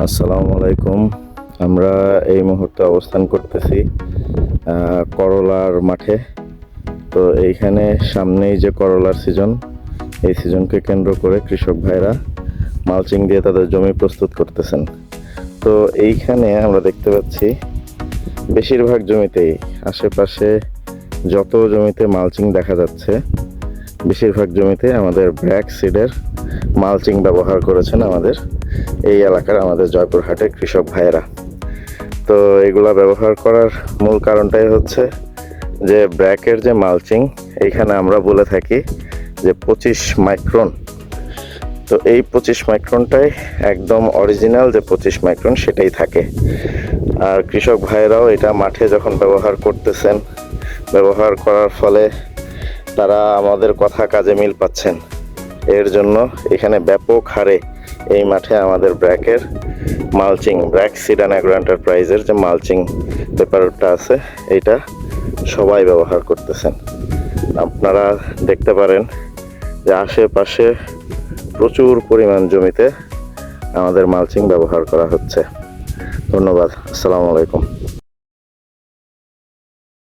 আসসালামু আলাইকুম। আমরা এই মুহূর্তে অবস্থান করতেছি করলার মাঠে। তো এইখানে সামনেই যে করলার সিজন, এই সিজনকে কেন্দ্র করে কৃষক ভাইরা মালচিং দিয়ে তাদের জমি প্রস্তুত করতেছেন। তো এইখানে আমরা দেখতে পাচ্ছি বেশিরভাগ জমিতেই, আশেপাশে যত জমিতে মালচিং দেখা যাচ্ছে, বেশিরভাগ জমিতে আমাদের ব্র্যাক সিডের মালচিং ব্যবহার করেছেন আমাদের এই এলাকার, আমাদের জয়পুরহাটের কৃষক ভাইয়েরা। তো এগুলা ব্যবহার করার মূল কারণটাই হচ্ছে যে ব্র্যাকের যে মালচিং, এইখানে আমরা বলে থাকি যে 25 মাইক্রন। তো এই 25 মাইক্রনটাই একদম অরিজিনাল যে 25 মাইক্রন সেটাই থাকে। আর কৃষক ভাইয়েরাও এটা মাঠে যখন ব্যবহার করতেছেন, ব্যবহার করার ফলে তারা আমাদের কথা কাজে মিল পাচ্ছেন। এর জন্য এখানে ব্যাপক হারে এই মাঠে আমাদের ব্র্যাকের mulching, BRAC seed and agro এন্টারপ্রাইজের যে মালচিং পেপারটা আছে, এইটা সবাই ব্যবহার করতেছেন। আপনারা দেখতে পারেন যে আশেপাশে প্রচুর পরিমাণ জমিতে আমাদের মালচিং ব্যবহার করা হচ্ছে। ধন্যবাদ। আসসালামু আলাইকুম।